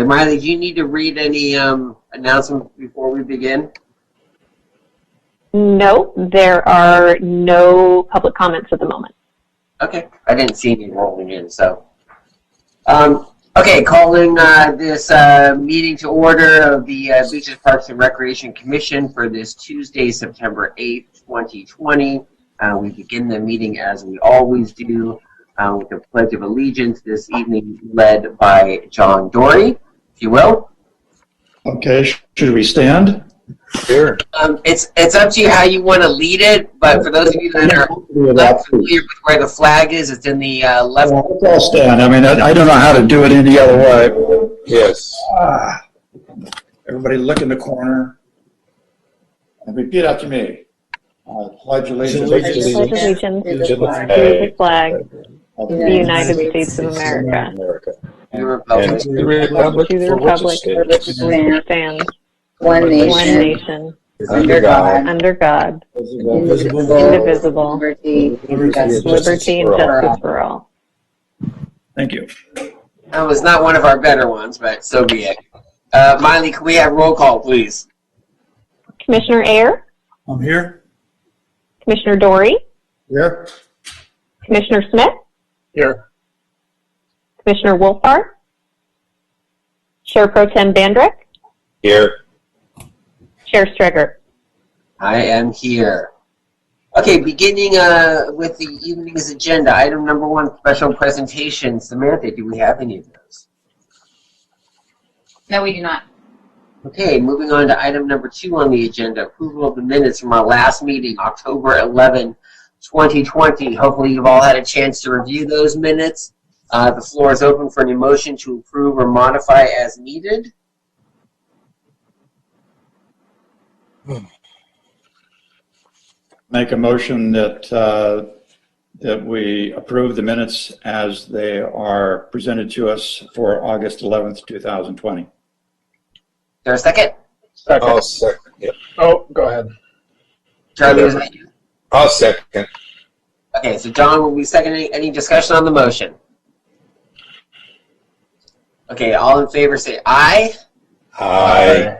Miley, do you need to read any announcements before we begin? No, there are no public comments at the moment. Okay, I didn't see any rolling in, so. Okay, calling this meeting to order of the Beaches, Parks, and Recreation Commission for this Tuesday, September 8th, 2020. We begin the meeting as we always do with a Pledge of Allegiance, this evening led by John Dory, if you will. Okay, should we stand? Sure. It's up to you how you want to lead it, but for those of you that are not familiar with where the flag is, it's in the left. Let's all stand. I mean, I don't know how to do it any other way. Yes. Everybody look in the corner and repeat after me. I pledge allegiance to the flag of the United States of America, And to the republic to the for republic which it for which it stands, one nation, under God, indivisible, liberty, liberty and justice for all. Thank you. that was not one of our better ones, but so be it. Miley, can we have roll call, please? Commissioner Ayer, I'm here. Commissioner Dory, Here. Commissioner Smith, Here. Commissioner Wolfhard, Chair Pro Tem Bandrick, Here. Chair Streger. I am here. Okay, beginning with the evening's agenda. Item number 1, special presentation. Samantha, do we have any of those? No, we do not. Okay, moving on to item number 2 on the agenda, approval of the minutes from our last meeting, October 11, 2020. Hopefully you've all had a chance to review those minutes. The floor is open for any motion to approve or modify as needed. Make a motion that that we approve the minutes as they are presented to us for August 11th, 2020. Is there a second? Second. I'll second. Yep. Oh, go ahead. Charlie, was that you? I'll second. Okay, so John will be seconding. Any discussion on the motion? Okay, all in favor say aye. Aye.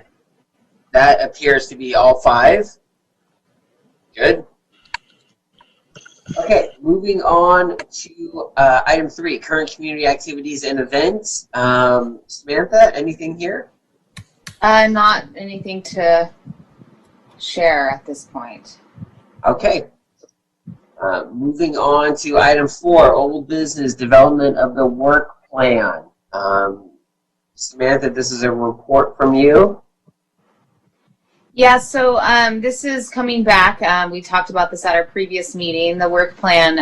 That appears to be all 5. Good. Okay, moving on to item 3, current community activities and events. Samantha, anything here? Not anything to share at this point. Okay. Moving on to item 4, old business, development of the work plan. Samantha, this is a report from you. Yeah, so this is coming back. We talked about this at our previous meeting. The work plan,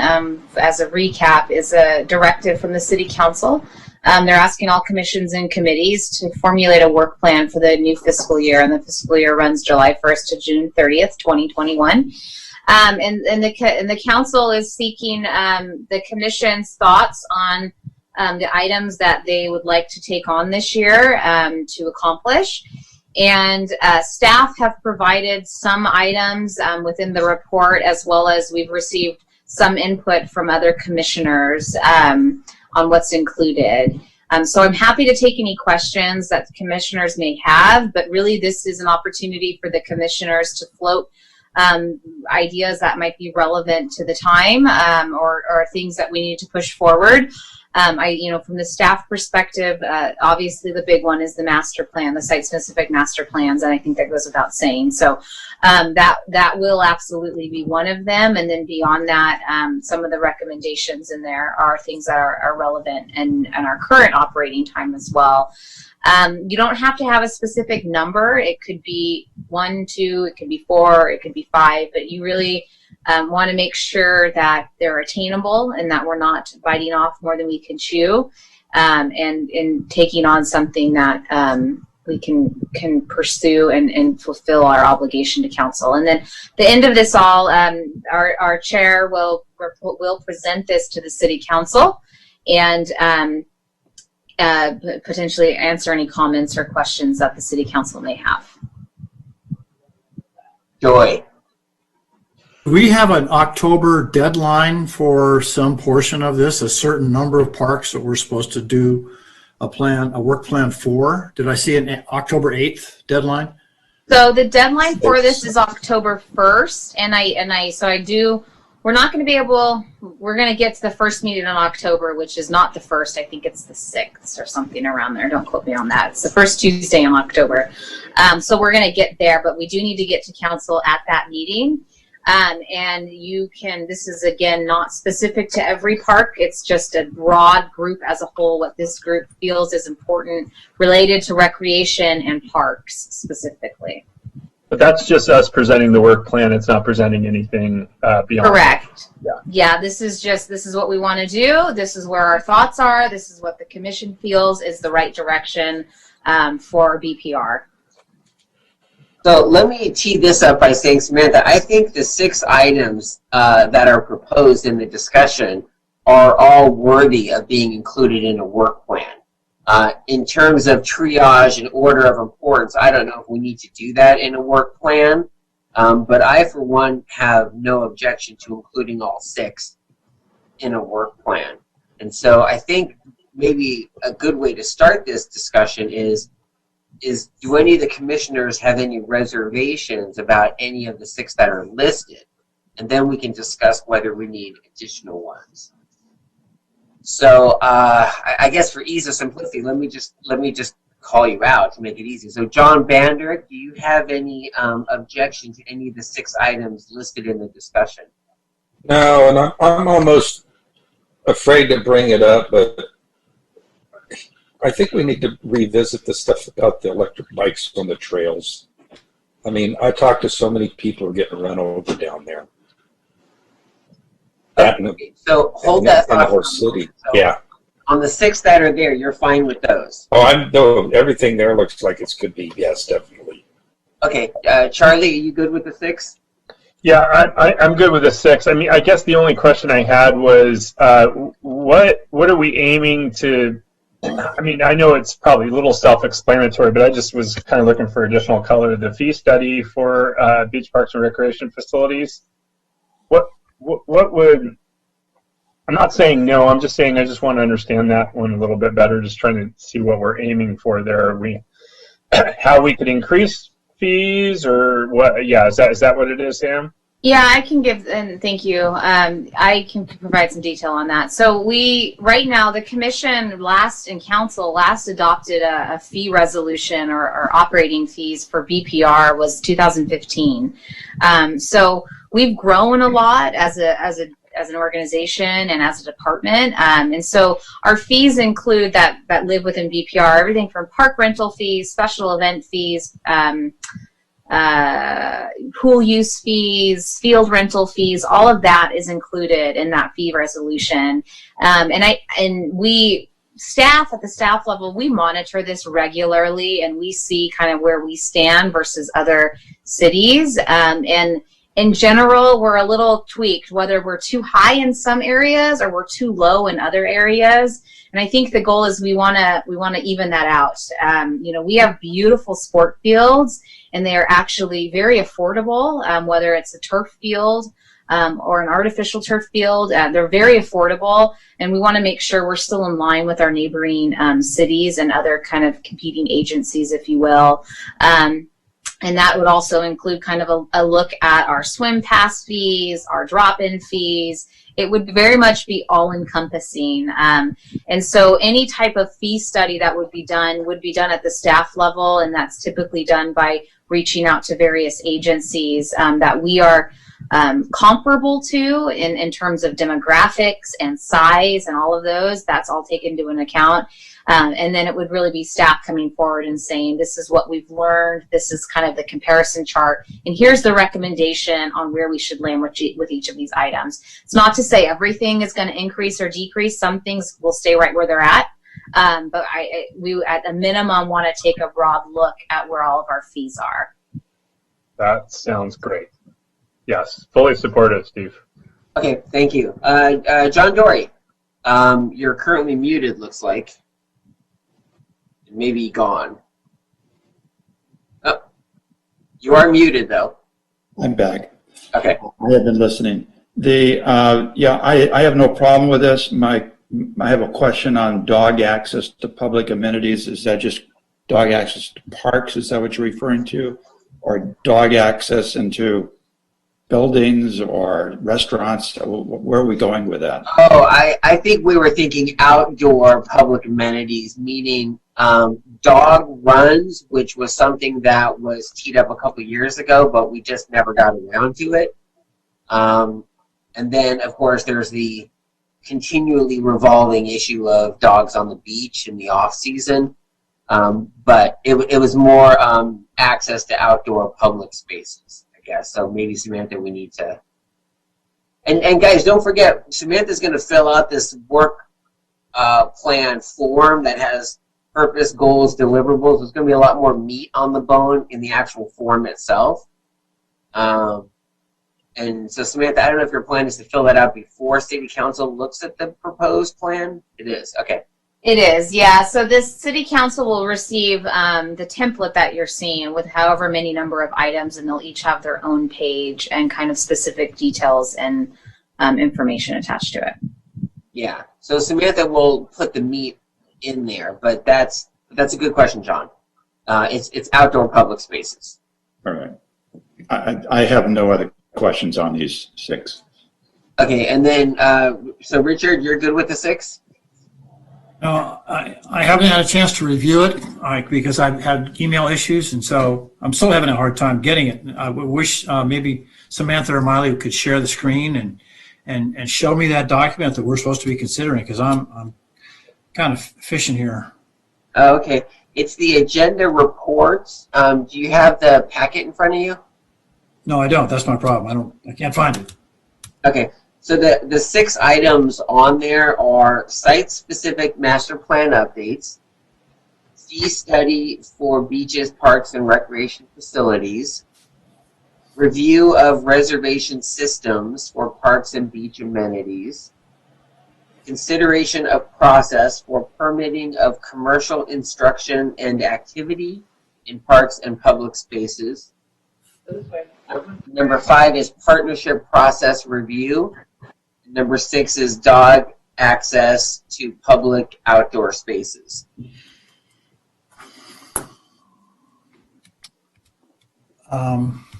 as a recap, is a directive from the City Council. They're asking all commissions and committees to formulate a work plan for the new fiscal year, and the fiscal year runs July 1st to June 30th, 2021. And the council is seeking the commission's thoughts on the items that they would like to take on this year to accomplish. And staff have provided some items within the report, as well as we've received some input from other commissioners on what's included. So I'm happy to take any questions that the commissioners may have, but really this is an opportunity for the commissioners to float ideas that might be relevant to the time or things that we need to push forward. From the staff perspective, obviously the big one is the master plan, the site-specific master plans, and I think that goes without saying. So that will absolutely be one of them, and then beyond that, some of the recommendations in there are things that are relevant and our current operating time as well. You don't have to have a specific number. It could be 1, 2, it could be 4, it could be 5, but you really want to make sure that they're attainable and that we're not biting off more than we can chew, and taking on something that we can pursue and fulfill our obligation to council. And then the end of this all, our chair will present this to the city council and potentially answer any comments or questions that the city council may have. Joy. Do we have an October deadline for some portion of this, a certain number of parks that we're supposed to do a work plan 4. Did I see an October 8th deadline? So the deadline for this is October 1st, we're not going to be able, we're going to get to the first meeting in October, which is not the 1st. I think it's the 6th or something around there. Don't quote me on that. It's the first Tuesday in October. So we're going to get there, but we do need to get to council at that meeting. And this is again not specific to every park. It's just a broad group as a whole, what this group feels is important related to recreation and parks specifically. But that's just us presenting the work plan. It's not presenting anything beyond. Correct. Yeah. Yeah, this is what we want to do. This is where our thoughts are. This is what the commission feels is the right direction for BPR. So let me tee this up by saying, Samantha, I think the 6 items that are proposed in the discussion are all worthy of being included in a work plan. In terms of triage and order of importance, I don't know if we need to do that in a work plan, but I, for one, have no objection to including all 6 in a work plan. And so I think maybe a good way to start this discussion is do any of the commissioners have any reservations about any of the 6 that are listed? And then we can discuss whether we need additional ones. So I guess for ease of simplicity, let me just call you out to make it easy. So John Banderick, do you have any objection to any of the 6 items listed in the discussion? No, and I'm almost afraid to bring it up, but I think we need to revisit the stuff about the electric bikes on the trails. I mean, I talked to so many people who are getting run over down there. Okay, so hold that in the thought whole for a moment. city. So Yeah. on the 6 that are there, you're fine with those? Oh, everything there looks like it could be. Yes, definitely. Okay, Charlie, are you good with the 6? Yeah, I'm good with the 6. I mean, I guess the only question I had was, what are we aiming to? I mean, I know it's probably a little self-explanatory, but I just was kind of looking for additional color. The fee study for beach parks and recreation facilities. What would? I'm not saying no. I'm just saying I just want to understand that one a little bit better. Just trying to see what we're aiming for there. Are we how we could increase fees or what? Yeah, is that what it is, Sam? Yeah, I can give, and thank you. I can provide some detail on that. So right now, the commission and council last adopted a fee resolution or operating fees for BPR was 2015. So we've grown a lot as an organization and as a department. And so our fees include that live within BPR, everything from park rental fees, special event fees, pool use fees, field rental fees, all of that is included in that fee resolution. And we staff at the staff level, we monitor this regularly and we see kind of where we stand versus other cities. And in general, we're a little tweaked, whether we're too high in some areas or we're too low in other areas. And I think the goal is we want to even that out. We have beautiful sport fields, and they are actually very affordable. Whether it's a turf field or an artificial turf field, they're very affordable, and we want to make sure we're still in line with our neighboring cities and other kind of competing agencies, if you will. And that would also include kind of a look at our swim pass fees, our drop-in fees. It would very much be all-encompassing. And so any type of fee study that would be done at the staff level, and that's typically done by reaching out to various agencies that we are comparable to in terms of demographics and size and all of those. That's all taken into an account. And then it would really be staff coming forward and saying, this is what we've learned, this is kind of the comparison chart, and here's the recommendation on where we should land with each of these items. It's not to say everything is going to increase or decrease. Some things will stay right where they're at. But we, at a minimum, want to take a broad look at where all of our fees are. That sounds great. Yes, fully supportive, Steve. Okay, thank you. John Dory, you're currently muted, looks like. Maybe gone. Oh, you are muted, though. I'm back. Okay. I have been listening. I have no problem with this. My I have a question on dog access to public amenities. Is that just dog access to parks? Is that what you're referring to? Or dog access into buildings or restaurants? Where are we going with that? Oh, I think we were thinking outdoor public amenities, meaning dog runs, which was something that was teed up a couple years ago, but we just never got around to it. And then, of course, there's the continually revolving issue of dogs on the beach in the off season. But it was more access to outdoor public spaces, I guess. So maybe, Samantha, we need to. And guys, don't forget, Samantha's going to fill out this work plan form that has purpose, goals, deliverables. There's going to be a lot more meat on the bone in the actual form itself. And so, Samantha, I don't know if your plan is to fill that out before City Council looks at the proposed plan. It is. Okay. It is, yeah. So this city council will receive the template that you're seeing with however many number of items, and they'll each have their own page and kind of specific details and information attached to it. Yeah. So Samantha will put the meat in there, but that's a good question, John. It's outdoor public spaces. All right. I have no other questions on these 6. Okay, and then so Richard, you're good with the 6? No, I haven't had a chance to review it because I've had email issues, and so I'm still having a hard time getting it. I wish maybe Samantha or Miley could share the screen and show me that document that we're supposed to be considering, because I'm kind of fishing here. Okay, it's the agenda reports. Do you have the packet in front of you? No, I don't. That's my problem. I can't find it. Okay, so the 6 items on there are site-specific master plan updates, fee study for beaches, parks, and recreation facilities, review of reservation systems for parks and beach amenities, consideration of process for permitting of commercial instruction and activity in parks and public spaces. Number 5 is partnership process review. Number 6 is dog access to public outdoor spaces.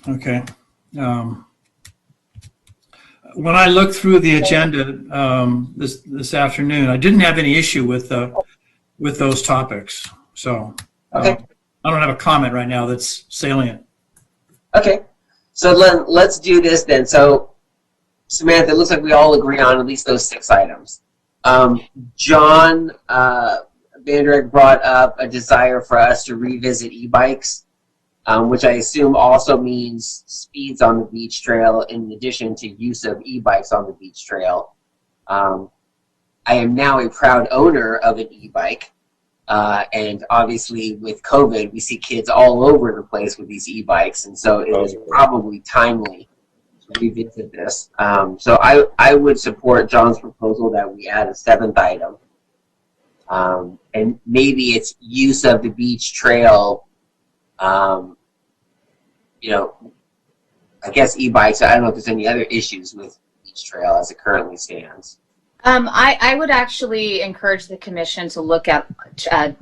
Okay. When I looked through the agenda this afternoon, I didn't have any issue with those topics. So Okay. I don't have a comment right now that's salient. Okay, so let's do this then. So, Samantha, it looks like we all agree on at least those 6 items. John Vanderek brought up a desire for us to revisit e-bikes, which I assume also means speeds on the beach trail in addition to use of e-bikes on the beach trail. I am now a proud owner of an e-bike. And obviously with COVID, we see kids all over the place with these e-bikes, and so it is probably timely to revisit this. So I would support John's proposal that we add a 7th item. And maybe it's use of the beach trail, I guess e-bikes. I don't know if there's any other issues with beach trail as it currently stands. I would actually encourage the commission to look at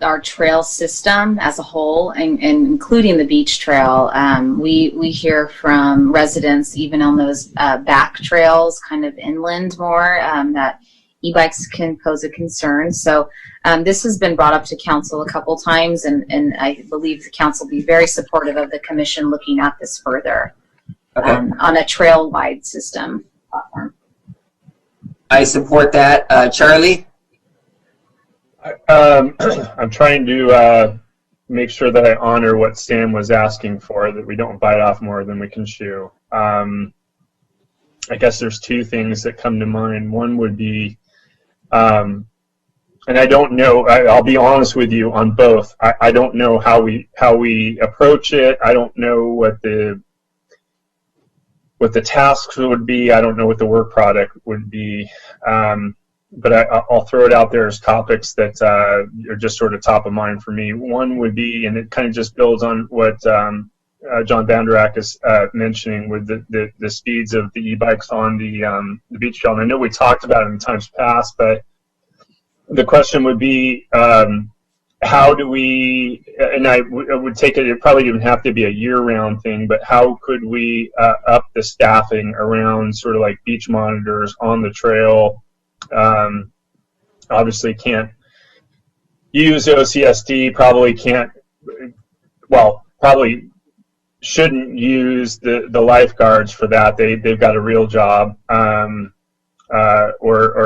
our trail system as a whole, and including the beach trail. We hear from residents, even on those back trails, kind of inland more, that e-bikes can pose a concern. So this has been brought up to council a couple times, and I believe the council will be very supportive of the commission looking at this further on a trail-wide system platform. I support that. Charlie? I'm trying to make sure that I honor what Sam was asking for, that we don't bite off more than we can chew. I guess there's 2 things that come to mind. One would be, and I don't know, I'll be honest with you on both. I don't know how we approach it. I don't know what the tasks would be. I don't know what the work product would be. But I'll throw it out there as topics that are just sort of top of mind for me. One would be, and it kind of just builds on what John Vanderak is mentioning with the speeds of the e-bikes on the beach trail. And I know we talked about it in times past, but the question would be, how do we, and I would take it, it probably didn't have to be a year-round thing, but how could we up the staffing around sort of like beach monitors on the trail? Obviously can't use OCSD, probably can't, well, probably shouldn't use the lifeguards for that. They've got a real job, or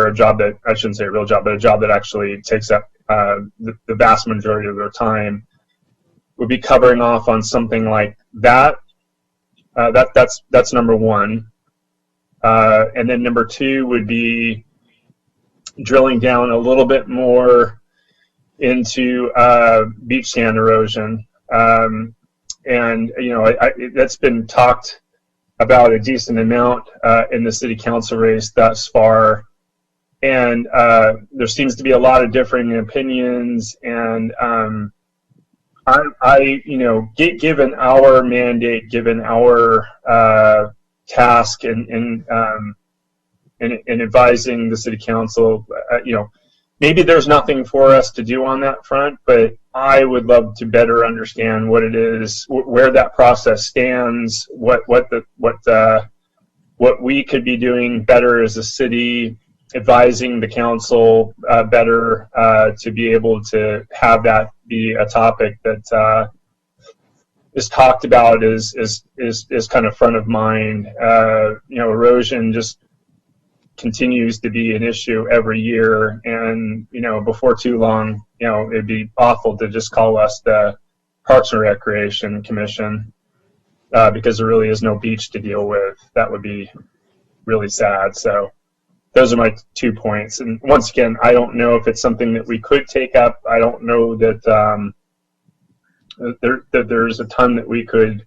a job that, I shouldn't say a real job, but a job that actually takes up the vast majority of their time. Would be covering off on something like that. That's number one. And then number two would be drilling down a little bit more into beach sand erosion. And, you know, that's been talked about a decent amount in the city council race thus far. And there seems to be a lot of differing opinions. And you know, given our mandate, given our task in advising the city council, you know, maybe there's nothing for us to do on that front, but I would love to better understand what it is, where that process stands, what we could be doing better as a city, advising the council better to be able to have that be a topic that is talked about, is kind of front of mind. You know, erosion just continues to be an issue every year, and you know, before too long, you know, it'd be awful to just call us the Parks and Recreation Commission because there really is no beach to deal with. That would be really sad. So those are my 2 points. And once again, I don't know if it's something that we could take up. I don't know that that there's a ton that we could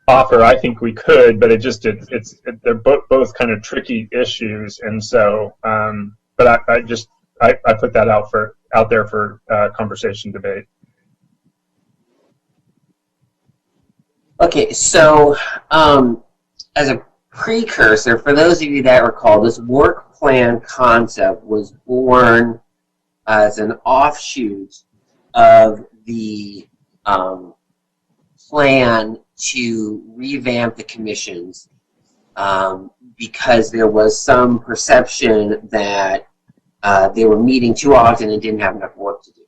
offer. I think we could, but they're both kind of tricky issues. And so, but I put that out there for conversation, debate. Okay, so as a precursor, for those of you that recall, this work plan concept was born as an offshoot of the plan to revamp the commissions because there was some perception that they were meeting too often and didn't have enough work to do.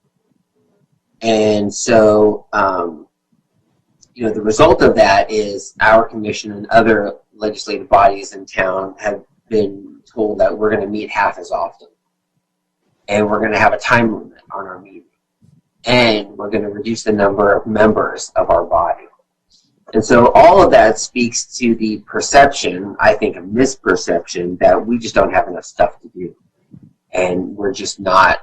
And so, you know, the result of that is our commission and other legislative bodies in town have been told that we're going to meet half as often, and we're going to have a time limit on our meeting, and we're going to reduce the number of members of our body. And so all of that speaks to the perception, I think a misperception, that we just don't have enough stuff to do, and we're just not,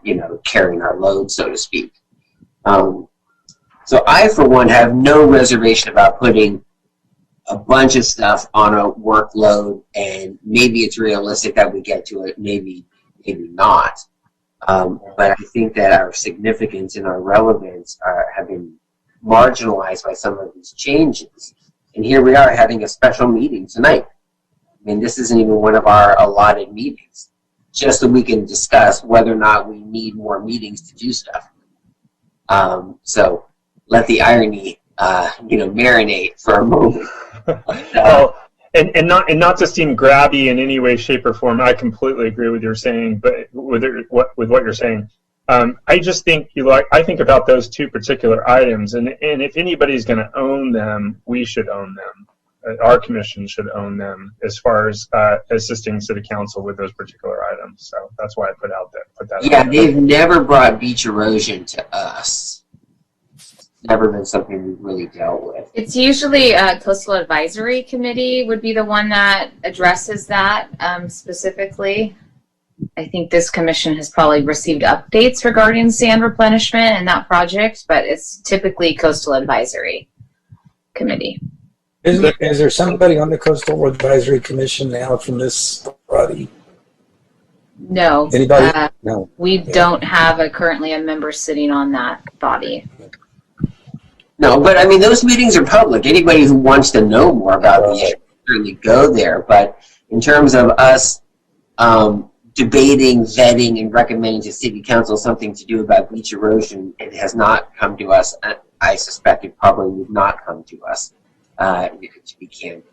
you know, carrying our load, so to speak. So I, for one, have no reservation about putting a bunch of stuff on a workload, and maybe it's realistic that we get to it, maybe not. But I think that our significance and our relevance have been marginalized by some of these changes. And here we are having a special meeting tonight. I mean, this isn't even one of our allotted meetings, just so we can discuss whether or not we need more meetings to do stuff. So let the irony, you know, marinate for a moment. Well, and not to seem grabby in any way, shape, or form. I completely agree with your saying, but with what you're saying, I just think I think about those two particular items, and if anybody's going to own them, we should own them. Our commission should own them as far as assisting city council with those particular items. So that's why I put that. Yeah, they've never brought beach erosion to us. Never been something we've really dealt with. It's usually Coastal Advisory Committee would be the one that addresses that specifically. I think this commission has probably received updates regarding sand replenishment and that project, but it's typically Coastal Advisory Committee. Is there somebody on the Coastal Advisory Commission now from this body? No. Anybody? No. We don't have currently a member sitting on that body. No, but I mean, those meetings are public. Anybody who wants to know more about the issue can certainly go there. But in terms of us debating, vetting, and recommending to City Council something to do about beach erosion. It has not come to us. I suspect it probably would not come to us, to be candid.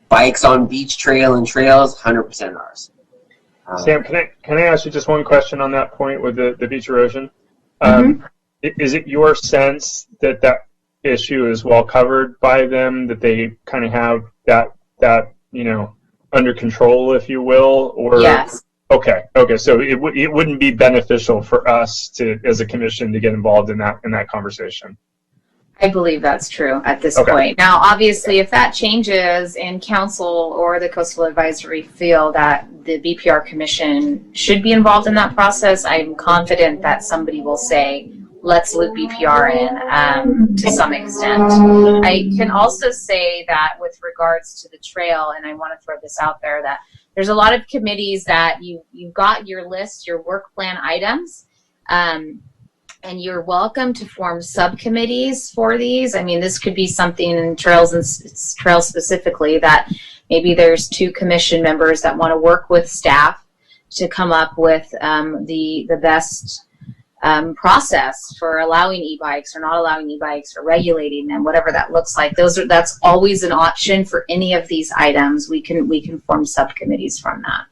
Bikes on beach trail and trails, 100% ours. Sam, can I ask you just one question on that point with the beach erosion? Is it your sense that that issue is well covered by them, that they kind of have that under control, if you will? Or Yes. Okay. So it wouldn't be beneficial for us as a commission to get involved in that conversation. I believe that's true at this Okay. point. Now, obviously, if that changes and council or the coastal advisory feel that the BPR commission should be involved in that process, I'm confident that somebody will say, let's loop BPR in to some extent. I can also say that with regards to the trail, and I want to throw this out there, that there's a lot of committees that you've got your list, your work plan items, and you're welcome to form subcommittees for these. I mean, this could be something in trails and trails specifically that maybe there's 2 commission members that want to work with staff to come up with the best process for allowing e-bikes or not allowing e-bikes or regulating them, whatever that looks like. That's always an option for any of these items. We can form subcommittees from that.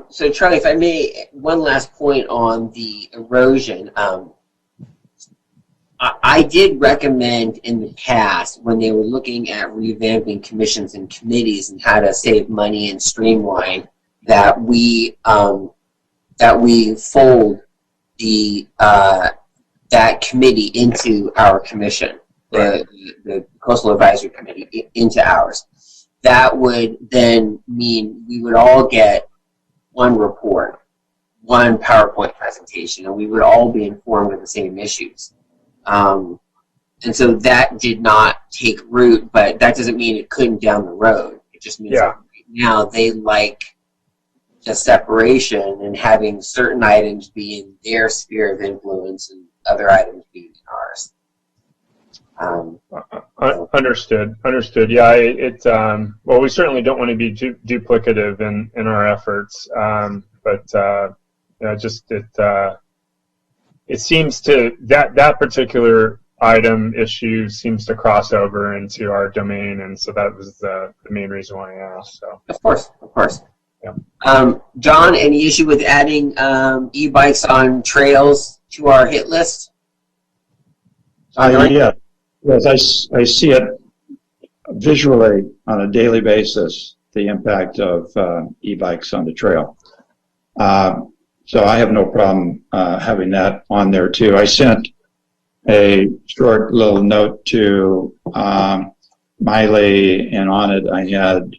So Charlie, if I may, one last point on the erosion. I did recommend in the past, when they were looking at revamping commissions and committees and how to save money and streamline, that we fold that committee into our commission, the Coastal Advisory Committee into ours. That would then mean we would all get one report, one PowerPoint presentation, and we would all be informed of the same issues. And so that did not take root, but that doesn't mean it couldn't down the road. It just means that right now they like the separation and having certain items be in their sphere of influence and other items being in ours. Understood. Yeah, well, we certainly don't want to be duplicative in our efforts, but it seems to that particular issue seems to cross over into our domain, and so that was the main reason why I asked. So of course. Yeah. John, any issue with adding e-bikes on trails to our hit list? Yeah. Yes, I see it visually on a daily basis, the impact of e-bikes on the trail. So I have no problem having that on there too. I sent a short little note to Miley, and on it I had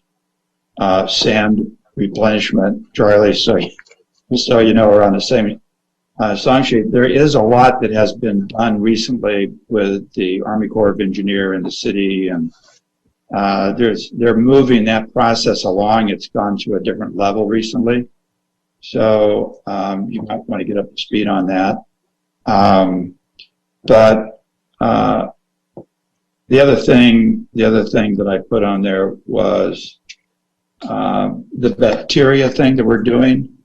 sand replenishment, Charlie, so you know we're on the same song sheet. There is a lot that has been done recently with the Army Corps of Engineers and the city, and they're moving that process along. It's gone to a different level recently, so you might want to get up to speed on that. But the other thing that I put on there was the bacteria thing that we're doing.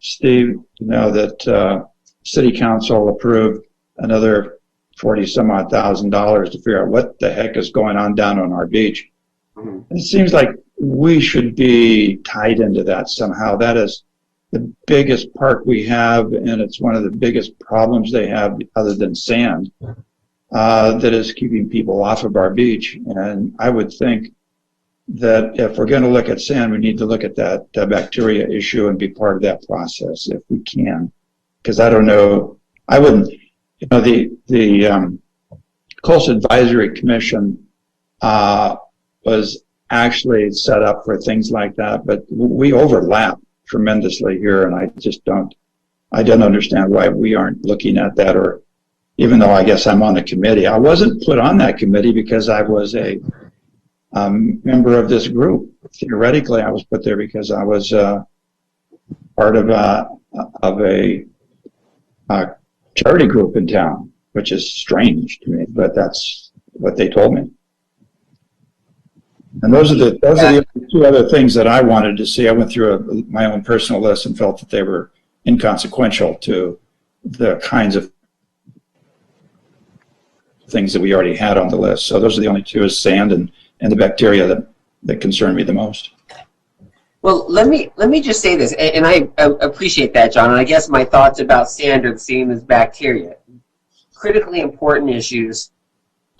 Steve, you know that City Council approved another $40,000 to figure out what the heck is going on down on our beach. Mm-hmm. It seems like we should be tied into that somehow. That is the biggest park we have, and it's one of the biggest problems they have, other than sand, that is keeping people off of our beach. And I would think that if we're going to look at sand, we need to look at that bacteria issue and be part of that process if we can. Because I don't know, I wouldn't, you know, the Coastal Advisory Commission was actually set up for things like that, but we overlap tremendously here, and I don't understand why we aren't looking at that, or even though I guess I'm on the committee. I wasn't put on that committee because I was a member of this group. Theoretically, I was put there because I was part of a charity group in town, which is strange to me, but that's what they told me. And those are the two other things that I wanted to see. I went through my own personal list and felt that they were inconsequential to the kinds of things that we already had on the list. So those are the only two, is sand and the bacteria that concern me the most. Well, let me just say this, and I appreciate that, John. And I guess my thoughts about sand are the same as bacteria. Critically important issues,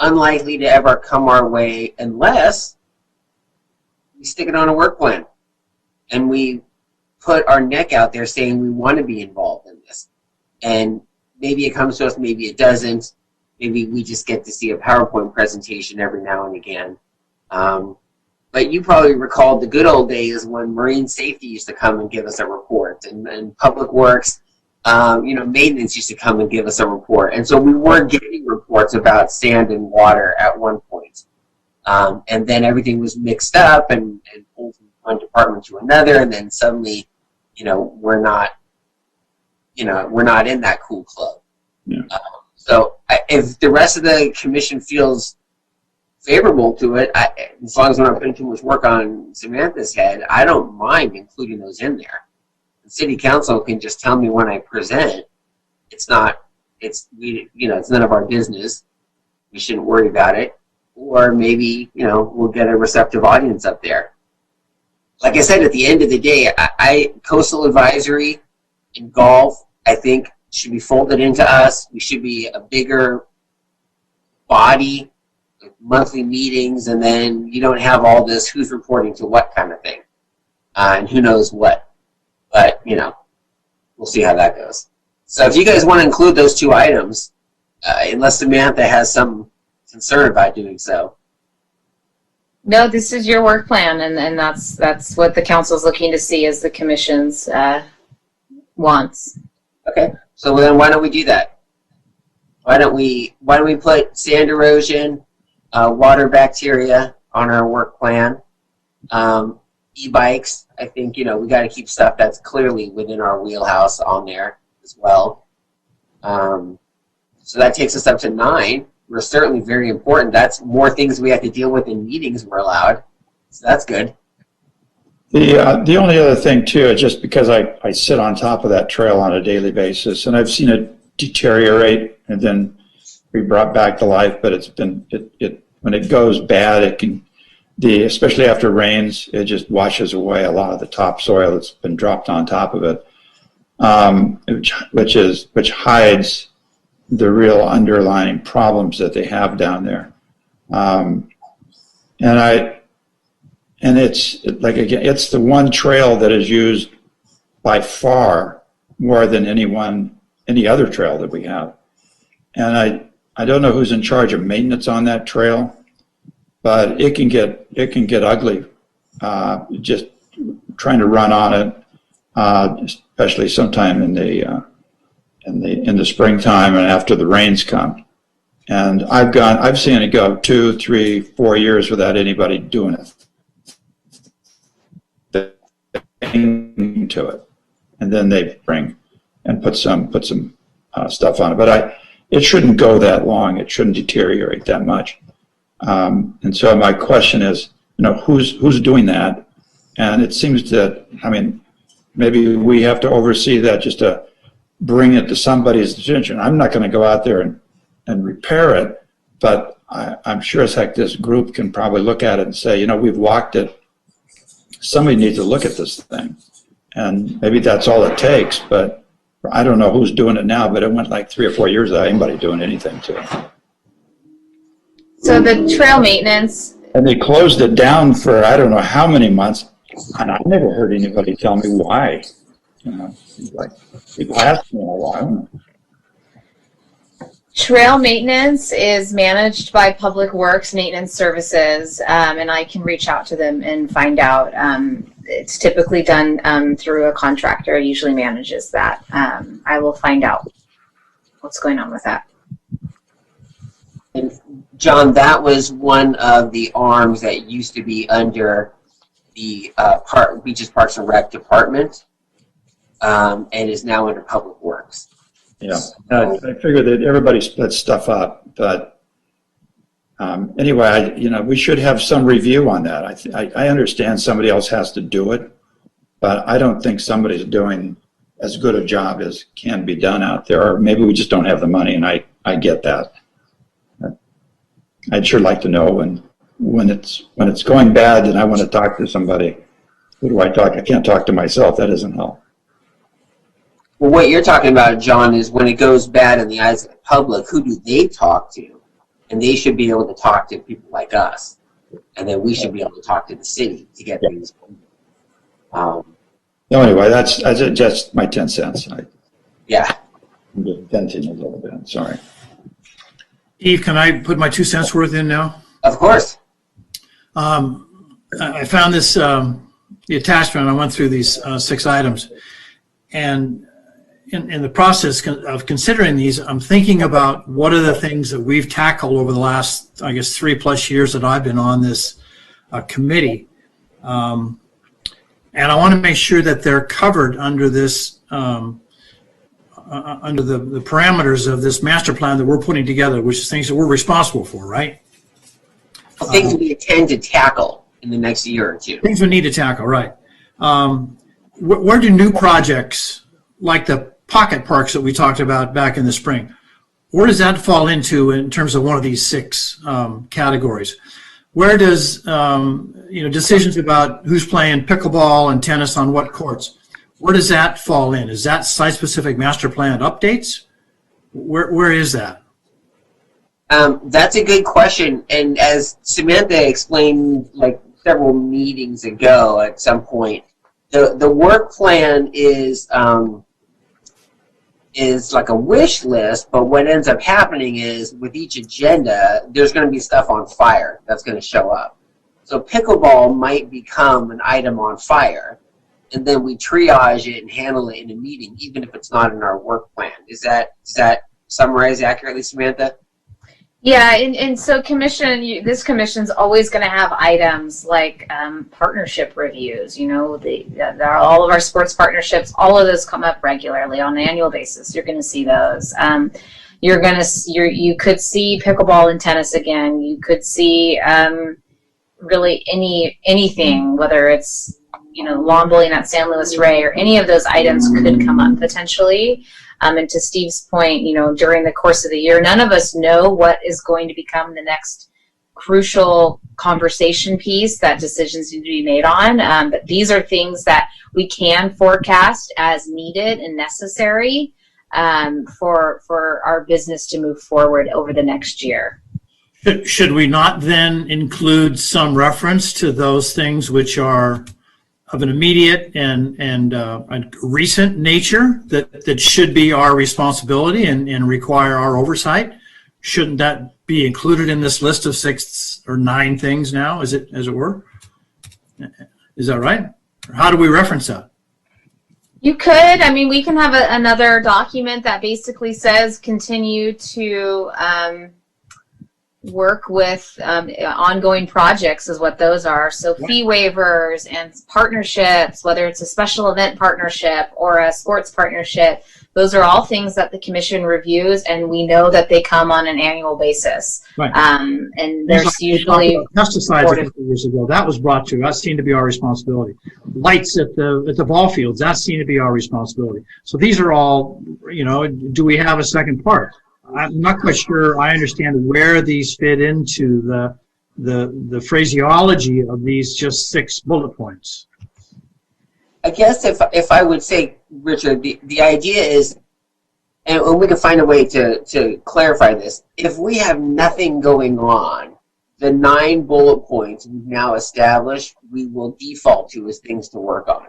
unlikely to ever come our way unless we stick it on a work plan and we put our neck out there saying we want to be involved in this. And maybe it comes to us, maybe it doesn't. Maybe we just get to see a PowerPoint presentation every now and again. But you probably recall the good old days when Marine Safety used to come and give us a report, and Public Works, maintenance used to come and give us a report. And so we were getting reports about sand and water at one point. And then everything was mixed up and pulled from one department to another, and then suddenly, we're not in that cool club. Yeah. So if the rest of the commission feels favorable to it, as long as we're not putting too much work on Samantha's head, I don't mind including those in there. The city council can just tell me when I present. It's none of our business. We shouldn't worry about it. Or maybe, we'll get a receptive audience up there. Like I said, at the end of the day, coastal advisory and golf, I think, should be folded into us. We should be a bigger body, monthly meetings, and then you don't have all this who's reporting to what kind of thing, and who knows what. But, we'll see how that goes. So if you guys want to include those two items, unless Samantha has some concern about doing so. No, this is your work plan, and that's what the council's looking to see as the commission's wants. Okay, so then why don't we do that? Why don't we put sand erosion, water bacteria on our work plan? E-bikes, I think, we got to keep stuff that's clearly within our wheelhouse on there as well. So that takes us up to 9. We're certainly very important. That's more things we have to deal with in meetings we're allowed. So that's good. The only other thing, too, is just because I sit on top of that trail on a daily basis, and I've seen it deteriorate and then be brought back to life, but it's been, when it goes bad, it can, especially after rains, it just washes away a lot of the topsoil that's been dropped on top of it, which hides the real underlying problems that they have down there. And it's like, again, it's the one trail that is used by far more than any other trail that we have. And I don't know who's in charge of maintenance on that trail, but it can get ugly just trying to run on it, especially sometime in the springtime and after the rains come. And I've seen it go 2, 3, 4 years without anybody doing it. To it, and then they bring and put some stuff on it. But it shouldn't go that long. It shouldn't deteriorate that much. And so my question is, who's doing that? And it seems that, maybe we have to oversee that, just to bring it to somebody's attention. I'm not going to go out there and repair it, but I'm sure as heck this group can probably look at it and say, we've walked it. Somebody needs to look at this thing. And maybe that's all it takes, but I don't know who's doing it now, but it went like 3 or 4 years without anybody doing anything to it. So the trail maintenance. And they closed it down for I don't know how many months, and I never heard anybody tell me why. Like people ask me, well, I don't know. Trail maintenance is managed by Public Works Maintenance Services, and I can reach out to them and find out. It's typically done through a contractor, usually manages that. I will find out what's going on with that. And John, that was one of the arms that used to be under the Beaches, Parks, and Rec department, and is now under Public Works. Yeah, I figured that everybody splits stuff up, but Anyway, we should have some review on that. I understand somebody else has to do it, but I don't think somebody's doing as good a job as can be done out there, or maybe we just don't have the money, and I get that. I'd sure like to know when it's going bad and I want to talk to somebody. Who do I talk? I can't talk to myself. That doesn't help. Well, what you're talking about, John, is when it goes bad in the eyes of the public, who do they talk to? And they should be able to talk to people like us. And then we should be able to talk to the city to get things. Anyway, that's just my 10 cents. Yeah. I'm just venting a little bit. Sorry. Eve, can I put my 2 cents worth in now? Of course. I found this, the attachment. I went through these 6 items. And in the process of considering these, I'm thinking about what are the things that we've tackled over the last, I guess, 3+ years that I've been on this committee. And I want to make sure that they're covered under this, under the parameters of this master plan that we're putting together, which is things that we're responsible for, right? Things we intend to tackle in the next year or two. Things we need to tackle, right. Where do new projects, like the pocket parks that we talked about back in the spring, where does that fall into in terms of one of these 6 categories? Where does, decisions about who's playing pickleball and tennis on what courts, where does that fall in? Is that site-specific master plan updates? Where is that? That's a good question. And as Samantha explained like several meetings ago at some point, the work plan is like a wish list, but what ends up happening is with each agenda, there's going to be stuff on fire that's going to show up. So pickleball might become an item on fire, and then we triage it and handle it in a meeting, even if it's not in our work plan. Does that summarize accurately, Samantha? Yeah, and so this commission's always going to have items like partnership reviews. All of our sports partnerships, all of those come up regularly on an annual basis. You're going to see those. You could see pickleball and tennis again. You could see really anything, whether it's lawn bowling at San Luis Rey or any of those items could come up potentially. And to Steve's point, during the course of the year, none of us know what is going to become the next crucial conversation piece that decisions need to be made on. But these are things that we can forecast as needed and necessary for our business to move forward over the next year. Should we not then include some reference to those things which are of an immediate and a recent nature that should be our responsibility and require our oversight? Shouldn't that be included in this list of 6 or 9 things now, as it were? Is that right? Or how do we reference that? You could. We can have another document that basically says continue to work with ongoing projects is what those are. So fee waivers and partnerships, whether it's a special event partnership or a sports partnership, those are all things that the commission reviews, and we know that they come on an annual basis. Right. And there's usually pesticides a couple years ago. That was brought to. That seemed to be our responsibility. Lights at the ball fields. That seemed to be our responsibility. So these are all. Do we have a second part? I'm not quite sure I understand where these fit into the phraseology of these just 6 bullet points. I guess if I would say, Richard, the idea is, and we can find a way to clarify this, if we have nothing going on, the 9 bullet points we've now established, we will default to as things to work on.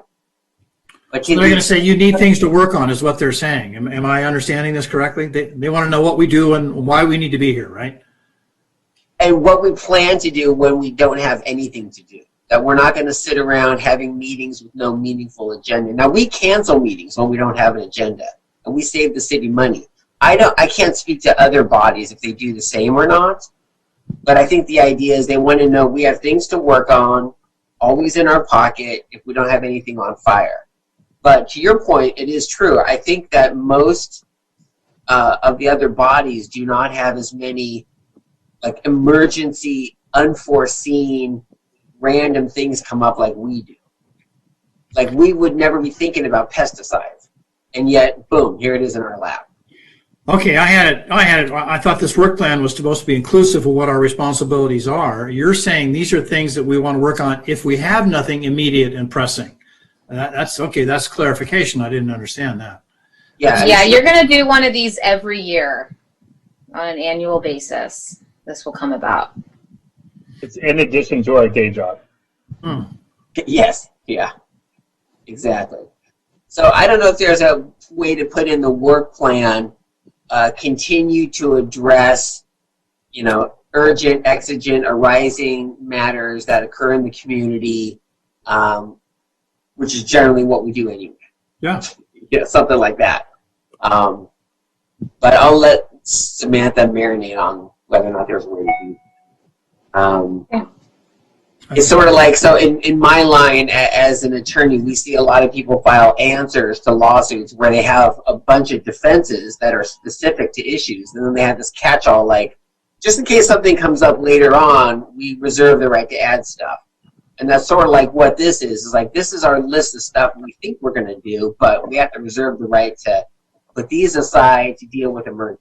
But so they're going to say you need things to work on is what they're saying. Am I understanding this correctly? They want to know what we do and why we need to be here, right? And what we plan to do when we don't have anything to do. That we're not going to sit around having meetings with no meaningful agenda. Now, we cancel meetings when we don't have an agenda, and we save the city money. I can't speak to other bodies if they do the same or not, but I think the idea is they want to know we have things to work on, always in our pocket if we don't have anything on fire. But to your point, it is true. I think that most of the other bodies do not have as many like emergency, unforeseen, random things come up like we do. Like we would never be thinking about pesticides, and yet, boom, here it is in our lap. Okay, I thought this work plan was supposed to be inclusive of what our responsibilities are. You're saying these are things that we want to work on if we have nothing immediate and pressing. That's okay, that's clarification. I didn't understand that. Yeah, you're going to do one of these every year on an annual basis. This will come about. It's in addition to our day job. Yes, yeah, exactly. So I don't know if there's a way to put in the work plan, continue to address, urgent, exigent, arising matters that occur in the community, which is generally what we do anyway. Yeah. Something like that. But I'll let Samantha marinate on whether or not there's a way to do. It's sort of like, so in my line as an attorney, we see a lot of people file answers to lawsuits where they have a bunch of defenses that are specific to issues, and then they have this catch-all like, just in case something comes up later on, we reserve the right to add stuff. And that's sort of like what this is like, this is our list of stuff we think we're going to do, but we have to reserve the right to put these aside to deal with emergencies.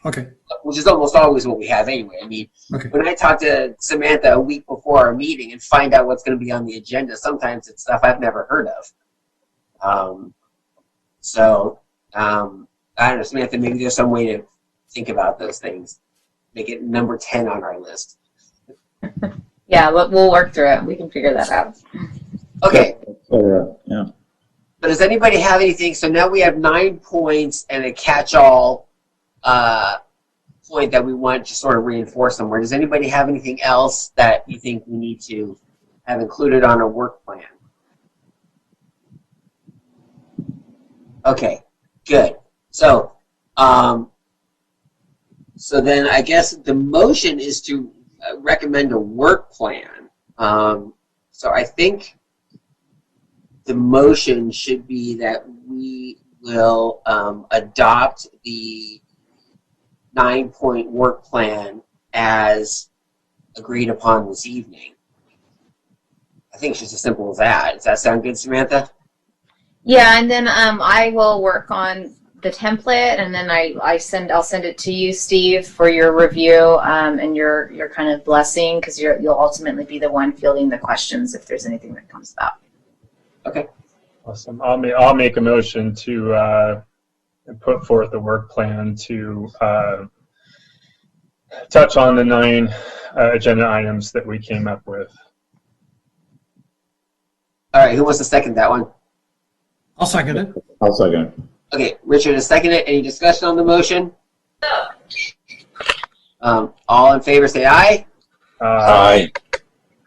Okay. Which is almost always what we have anyway. I mean, when I talk to Samantha a week before our meeting and find out what's going to be on the agenda, sometimes it's stuff I've never heard of. I don't know, Samantha, maybe there's some way to think about those things. Make it number 10 on our list. Yeah, we'll work through it. We can figure that out. Okay. Yeah. But does anybody have anything? So now we have 9 points and a catch-all point that we want to sort of reinforce somewhere. Does anybody have anything else that you think we need to have included on our work plan? Okay, good. So, so then I guess the motion is to recommend a work plan. So I think the motion should be that we will adopt the 9-point work plan as agreed upon this evening. I think it's just as simple as that. Does that sound good, Samantha? Yeah, and then I will work on the template, and then I'll send it to you, Steve, for your review and your kind of blessing, because you'll ultimately be the one fielding the questions if there's anything that comes about. Okay. Awesome. I'll make a motion to put forth a work plan to touch on the 9 agenda items that we came up with. All right, who wants to second that one? I'll second it. I'll second it. Okay, Richard has seconded it. Any discussion on the motion? All in favor say aye. Aye.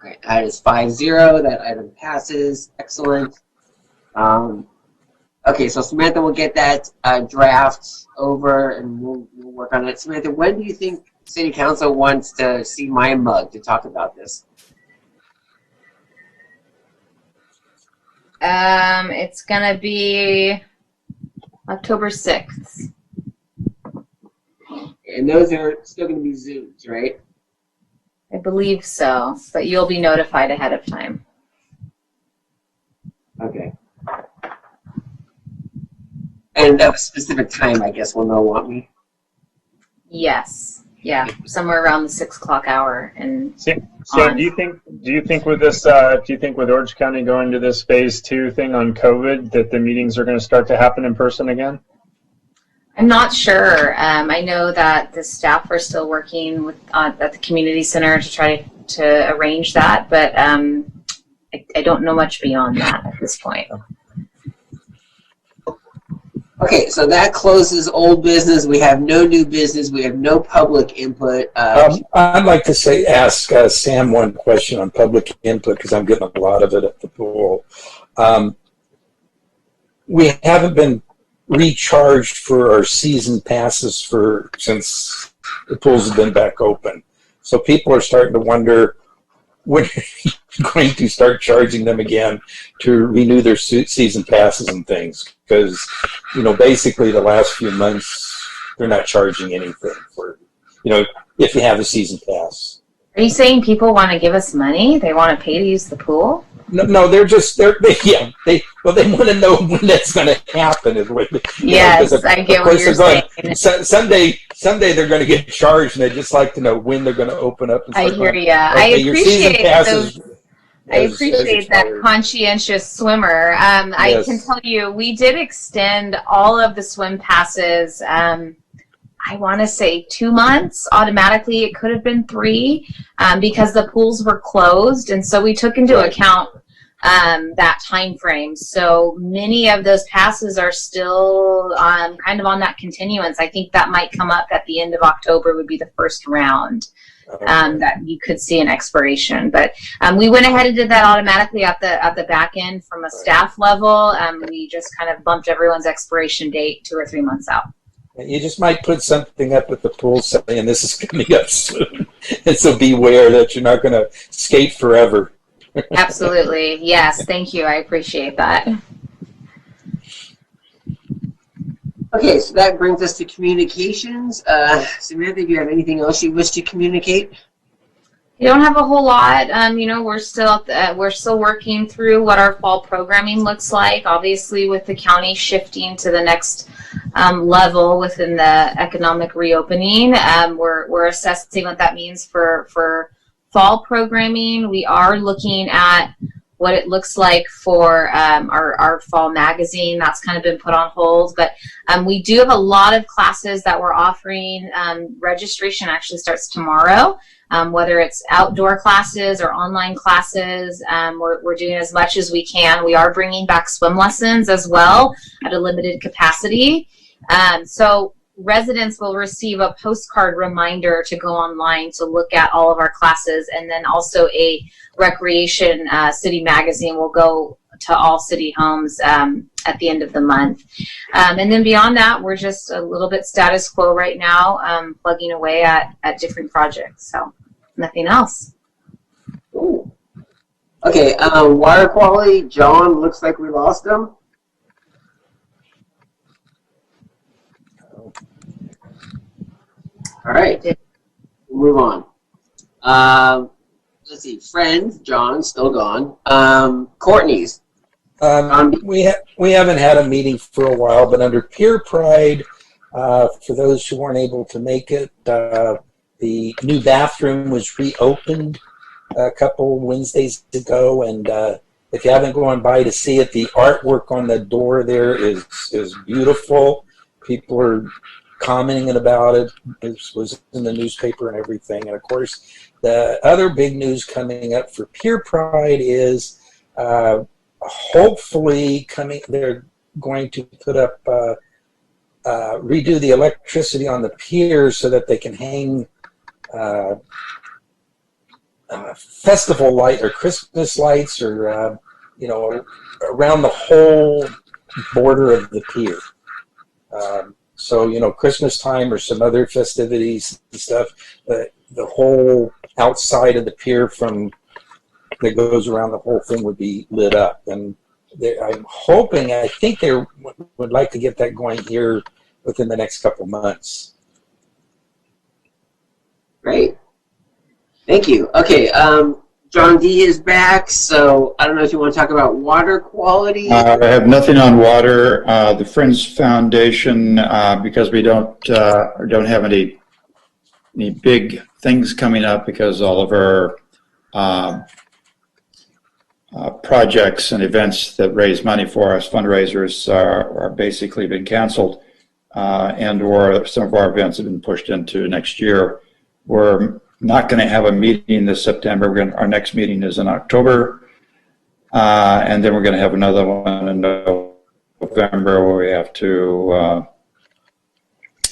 All right, that is 5-0. That item passes. Excellent. Okay, so Samantha will get that draft over, and we'll work on it. Samantha, when do you think City Council wants to see my mug to talk about this? It's gonna be October 6th. And those are still going to be Zooms, right? I believe so, but you'll be notified ahead of time. Okay. And at a specific time, I guess, will no want me. Yes. Yeah, somewhere around the 6 o'clock hour. And Sam, do you think with this, with Orange County going to this phase 2 thing on COVID, that the meetings are going to start to happen in person again? I'm not sure. I know that the staff are still working with at the community center to try to arrange that, but I don't know much beyond that at this point. Okay, so that closes old business. We have no new business. We have no public input. I'd like to ask Sam one question on public input, because I'm getting a lot of it at the pool. We haven't been recharged for our season passes since the pools have been back open. So people are starting to wonder, when are you going to start charging them again to renew their season passes and things? Because, basically the last few months, they're not charging anything for if you have a season pass. Are you saying people want to give us money? They want to pay to use the pool? No, they want to know when that's going to happen. Yes, I get what you're saying. Someday they're going to get charged, and they just like to know when they're going to open up. And I hear you. Okay, I appreciate those. I as appreciate that expired. conscientious swimmer. I Yes. can tell you, we did extend all of the swim passes. I want to say 2 months automatically. It could have been 3 because the pools were closed, and so we took into Right. account that time frame. So many of those passes are still kind of on that continuance. I think that might come up at the end of October. Would be the first round. That you could see an expiration, but we went ahead and did that automatically at the back end from a staff level. We just kind of bumped everyone's expiration date 2 or 3 months out. You just might put something up at the pool saying this is coming up soon, and so beware that you're not going to skate forever. Absolutely, yes. Thank you. I appreciate that. Okay, so that brings us to communications. Samantha, do you have anything else you wish to communicate? You don't have a whole lot. We're still working through what our fall programming looks like. Obviously, with the county shifting to the next level within the economic reopening, we're assessing what that means for fall programming. We are looking at what it looks like for our fall magazine. That's kind of been put on hold, but we do have a lot of classes that we're offering. Registration actually starts tomorrow. Whether it's outdoor classes or online classes, we're doing as much as we can. We are bringing back swim lessons as well at a limited capacity. So residents will receive a postcard reminder to go online to look at all of our classes, and then also a recreation city magazine will go to all city homes at the end of the month. And then beyond that, we're just a little bit status quo right now, plugging away at different projects. So nothing else. Ooh. Okay, water quality. John, looks like we lost him. All right, we'll move on. Let's see, friends. John's still gone. Courtney's. We haven't had a meeting for a while, but under Peer Pride, for those who weren't able to make it, the new bathroom was reopened a couple Wednesdays ago, and if you haven't gone by to see it, the artwork on the door there is beautiful. People are commenting about it. It was in the newspaper and everything. And of course, the other big news coming up for Peer Pride is hopefully they're going to put up, redo the electricity on the piers so that they can hang festival light or Christmas lights or, around the whole border of the pier. So, Christmas time or some other festivities and stuff, the whole outside of the pier that goes around the whole thing would be lit up. And I think they would like to get that going here within the next couple months. Great. Thank you. Okay, John D is back, so I don't know if you want to talk about water quality. I have nothing on water. The Friends Foundation, because we don't have any big things coming up because all of our projects and events that raise money for us, fundraisers, are basically been canceled, and or some of our events have been pushed into next year. We're not going to have a meeting this September. Our next meeting is in October, and then we're going to have another one in November where we have to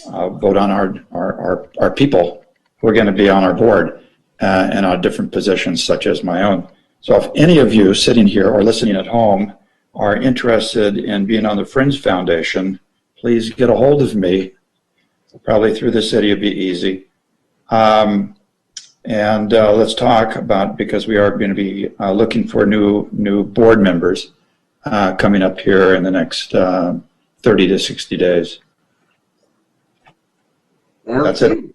vote on our people who are going to be on our board and on different positions such as my own. So if any of you sitting here or listening at home are interested in being on the Friends Foundation, please get a hold of me. Probably through the city would be easy. And let's talk about, because we are going to be looking for new board members coming up here in the next 30 to 60 days. Okay. That's it.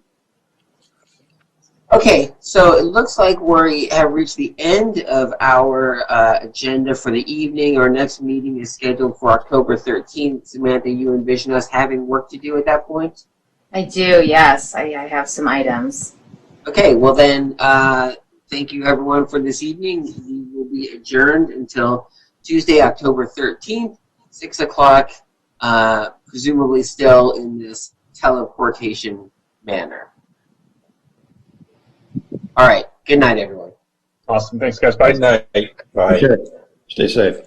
Okay, so it looks like we have reached the end of our agenda for the evening. Our next meeting is scheduled for October 13th. Samantha, you envision us having work to do at that point? I do, yes. I have some items. Okay, well then, thank you everyone for this evening. We will be adjourned until Tuesday, October 13th, 6 o'clock, presumably still in this teleportation manner. All right, good night, everyone. Awesome. Thanks, guys. Bye. Good night. Bye. Okay. Stay safe.